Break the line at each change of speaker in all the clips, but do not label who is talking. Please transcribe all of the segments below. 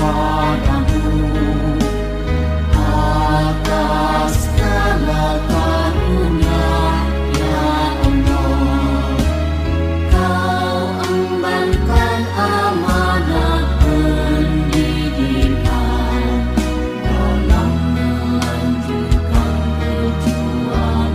padamu atas segala karunia, ya Allah. Kau embankan amanat pendidikan dalam melanjutkan perjuangan.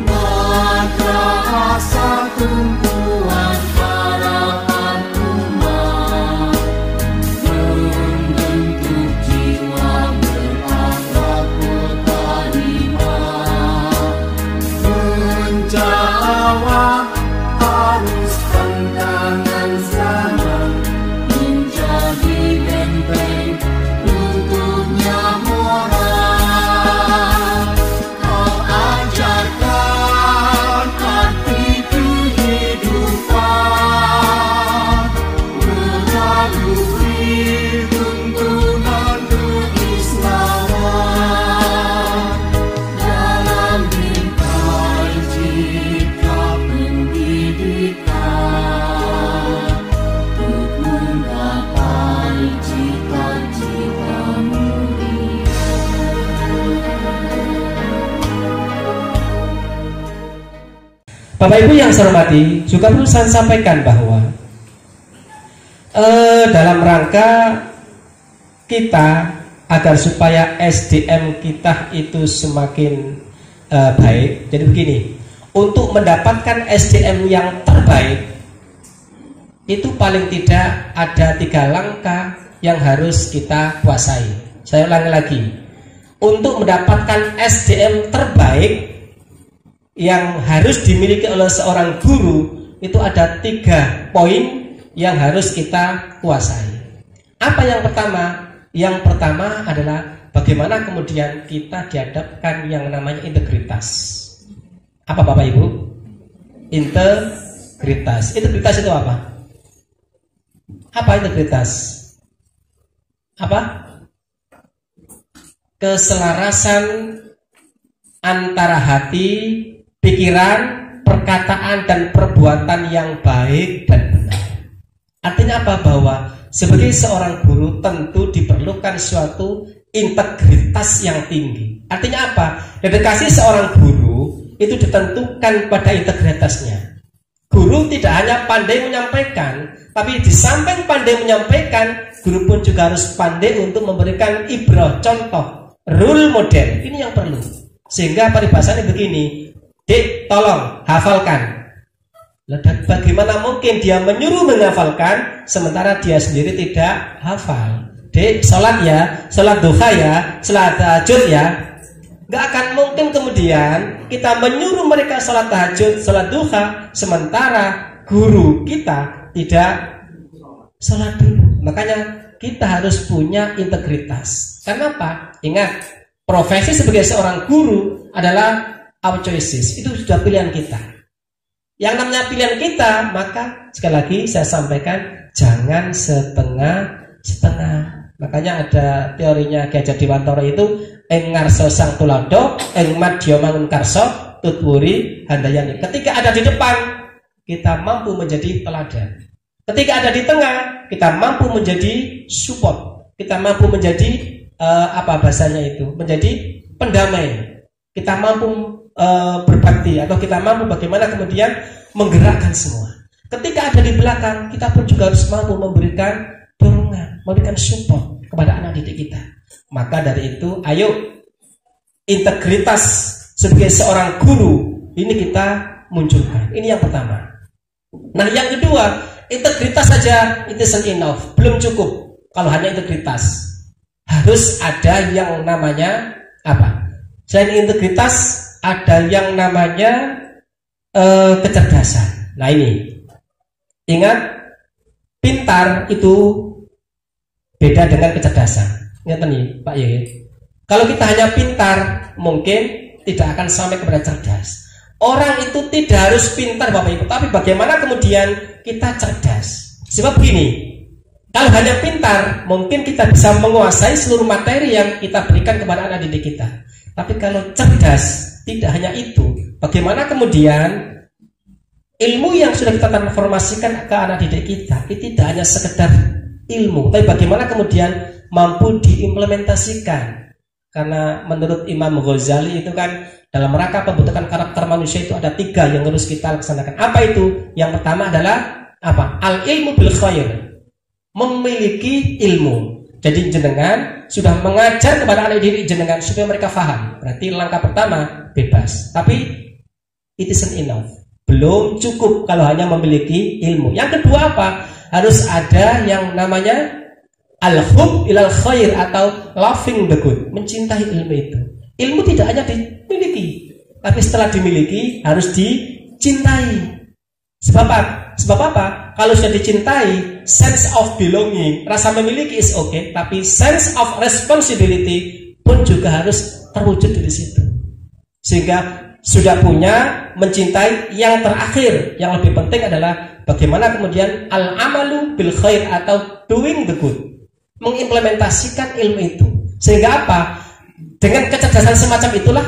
Madrasah tumpuan harapan umat, membentuk jiwa berakhlak berkarimah, menjawab arus tantangan zaman, menjadi benteng runtuhnya moral. Kau ajarkan arti kehidupan melalui tuntunan keislaman dalam bingkai citra pendidikan untuk menggapai cita-cita mulia.
Bapak Ibu yang saya hormati, juga perlu saya sampaikan bahwa dalam rangka kita agar supaya SDM kita itu semakin baik, jadi begini, untuk mendapatkan SDM yang terbaik itu paling tidak ada 3 langkah yang harus kita kuasai. Saya ulangi lagi, untuk mendapatkan SDM terbaik yang harus dimiliki oleh seorang guru itu ada 3 poin yang harus kita kuasai. Apa yang pertama? Yang pertama adalah bagaimana kemudian kita dihadapkan yang namanya integritas. Apa Bapak Ibu? Integritas. Integritas itu apa? Apa integritas? Apa? Keselarasan antara hati, pikiran, perkataan, dan perbuatan yang baik dan benar. Artinya apa? Bahwa sebagai seorang guru tentu diperlukan suatu integritas yang tinggi. Artinya apa? Dedikasi seorang guru itu ditentukan pada integritasnya. Guru tidak hanya pandai menyampaikan, tapi di samping pandai menyampaikan, guru pun juga harus pandai untuk memberikan ibrah, contoh, role model. Ini yang perlu. Sehingga paribahasannya begini, Dik, tolong hafalkan. Dan bagaimana mungkin dia menyuruh menghafalkan sementara dia sendiri tidak hafal? Dik, sholat ya, sholat duha ya, sholat tahajud ya. Gak akan mungkin kemudian kita menyuruh mereka sholat tahajud, sholat duha, sementara guru kita tidak sholat dulu. Makanya kita harus punya integritas. Karena apa? Ingat, profesi sebagai seorang guru adalah our choices, itu sudah pilihan kita. Yang namanya pilihan kita, maka sekali lagi saya sampaikan, jangan setengah-setengah. Makanya ada teorinya Ki Hajar Dewantara itu, ing ngarsa sang tuladha, ing madya mangun karsa, tutwuri handayani. Ketika ada di depan, kita mampu menjadi teladan. Ketika ada di tengah, kita mampu menjadi support. Kita mampu menjadi apa bahasanya itu? Menjadi pendamai. Kita mampu berbakti, atau kita mampu bagaimana kemudian menggerakkan semua. Ketika ada di belakang, kita pun juga harus mampu memberikan dorongan, memberikan support kepada anak didik kita. Maka dari itu, ayo integritas sebagai seorang guru ini kita munculkan. Ini yang pertama. Nah, yang kedua, integritas saja it isn't enough, belum cukup. Kalau hanya integritas, harus ada yang namanya apa? Selain integritas, ada yang namanya kecerdasan. Nah ini, ingat, pintar itu beda dengan kecerdasan. Ingat nih Pak Ye, kalau kita hanya pintar mungkin tidak akan sampai kepada cerdas. Orang itu tidak harus pintar Bapak Ibu, tapi bagaimana kemudian kita cerdas. Sebab begini, kalau hanya pintar mungkin kita bisa menguasai seluruh materi yang kita berikan kepada anak didik kita. Tapi kalau cerdas, tidak hanya itu. Bagaimana kemudian ilmu yang sudah kita transformasikan ke anak didik kita itu tidak hanya sekedar ilmu, tapi bagaimana kemudian mampu diimplementasikan. Karena menurut Imam Ghazali itu kan dalam rangka pembentukan karakter manusia itu ada 3 yang harus kita laksanakan. Apa itu? Yang pertama adalah apa? Al ilmu bil khair, memiliki ilmu. Jadi jenengan sudah mengajar kepada anak didik jenengan supaya mereka faham. Berarti langkah pertama bebas. Tapi it isn't enough. Belum cukup kalau hanya memiliki ilmu. Yang kedua apa? Harus ada yang namanya al-hub ilal khair atau loving the good, mencintai ilmu itu. Ilmu tidak hanya dimiliki, tapi setelah dimiliki harus dicintai. Sebab apa? Kalau sudah dicintai, sense of belonging, rasa memiliki is okay, tapi sense of responsibility pun juga harus terwujud di situ. Sehingga sudah punya mencintai. Yang terakhir, yang lebih penting adalah bagaimana kemudian al-amalu bil khair atau doing the good, mengimplementasikan ilmu itu. Sehingga apa? Dengan kecerdasan semacam itulah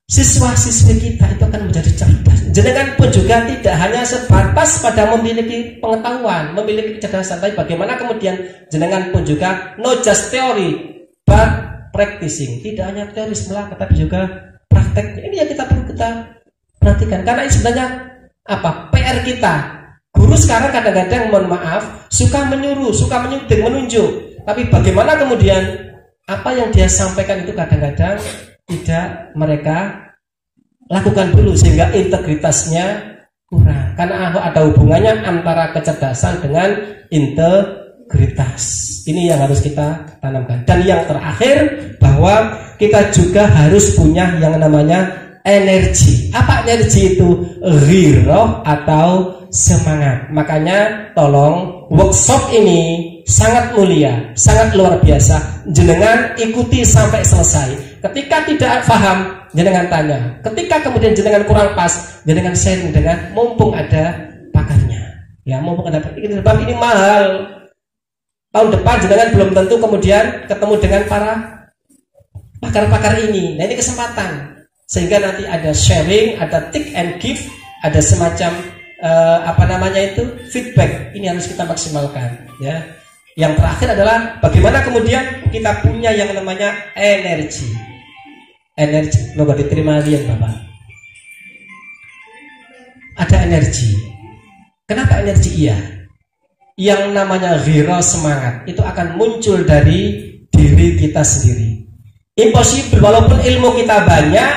siswa-siswi kita itu akan menjadi cerdas. Jenengan pun juga tidak hanya sebatas pada memiliki pengetahuan, memiliki kecerdasan, tapi bagaimana kemudian jenengan pun juga not just theory but practicing. Tidak hanya teori semata, tapi juga praktek. Ini yang kita perlu kita perhatikan. Karena ini sebenarnya apa? PR kita. Guru sekarang kadang-kadang, mohon maaf, suka menyuruh, suka menyuntik, menunjuk. Tapi bagaimana kemudian apa yang dia sampaikan itu kadang-kadang tidak mereka lakukan dulu, sehingga integritasnya kurang. Karena ada hubungannya antara kecerdasan dengan integritas. Ini yang harus kita tanamkan. Dan yang terakhir, bahwa kita juga harus punya yang namanya energi. Apa energi itu? Ghiroh atau semangat. Makanya tolong workshop ini sangat mulia, sangat luar biasa. Jenengan ikuti sampai selesai. Ketika tidak paham, jenengan tanya. Ketika kemudian jenengan kurang pas, jenengan sharing dengan mumpung ada pakarnya. Ya, mumpung ada pakarnya. Sebab ini mahal. Tahun depan jenengan belum tentu kemudian ketemu dengan para pakar-pakar ini. Nah, ini kesempatan. Sehingga nanti ada sharing, ada take and give, ada semacam feedback. Ini harus kita maksimalkan, ya. Yang terakhir adalah bagaimana kemudian kita punya yang namanya energi. Energi, coba diterima lihat Bapak. Ada energi. Kenapa energi? Iya. Yang namanya ghirah, semangat, itu akan muncul dari diri kita sendiri. Impossible, walaupun ilmu kita banyak,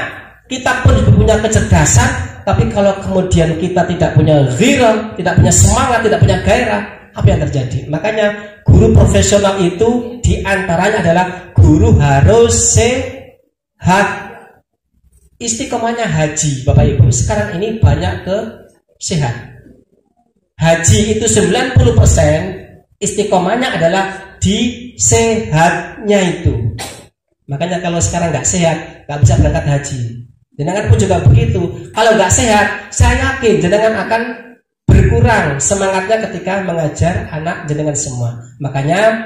kita pun punya kecerdasan, tapi kalau kemudian kita tidak punya ghirah, tidak punya semangat, tidak punya gairah, apa yang terjadi? Makanya guru profesional itu diantaranya adalah guru harus sehat. Istiqomahnya haji, Bapak Ibu. Sekarang ini banyak ke sehat. Haji itu 90% istiqomahnya adalah di sehatnya itu. Makanya kalau sekarang nggak sehat, nggak bisa berangkat haji. Jenengan pun juga begitu. Kalau nggak sehat, saya yakin jenengan akan berkurang semangatnya ketika mengajar anak jenengan semua. Makanya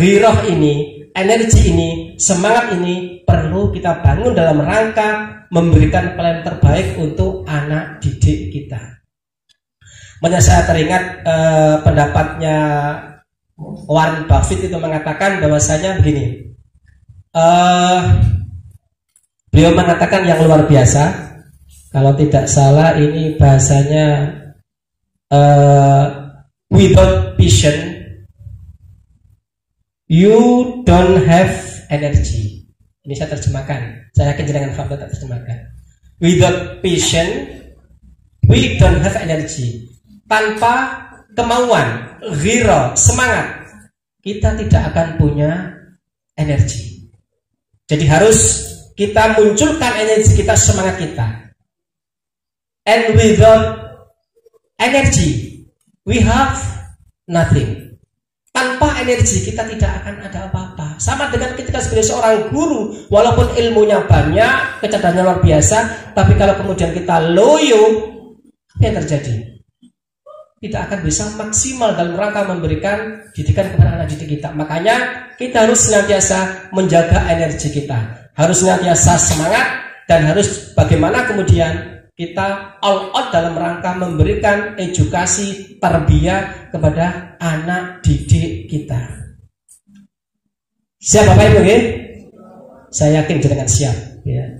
ghirah ini, energi ini, semangat ini perlu kita bangun dalam rangka memberikan pelayanan terbaik untuk anak didik kita. Makanya saya teringat pendapatnya Warren Buffett itu mengatakan bahwasanya begini. Beliau mengatakan yang luar biasa. Kalau tidak salah ini bahasanya without passion you don't have energy. Ini saya terjemahkan. Saya yakin jangan fakta tak terjemahkan. Without passion we don't have energy. Tanpa kemauan, ghirah, semangat, kita tidak akan punya energi. Jadi harus kita munculkan energi kita, semangat kita. And without energy we have nothing. Tanpa energi kita tidak akan ada apa-apa. Sama dengan ketika sebagai seorang guru, walaupun ilmunya banyak, kecerdasannya luar biasa, tapi kalau kemudian kita loyo, apa yang terjadi? Tidak akan bisa maksimal dalam rangka memberikan didikan kepada anak didik kita. Makanya kita harus senantiasa menjaga energi kita, harus senantiasa semangat, dan harus bagaimana kemudian kita all out dalam rangka memberikan edukasi tarbiyah kepada anak didik kita. Siap Bapak Ibu? Saya yakin dengan siap ya.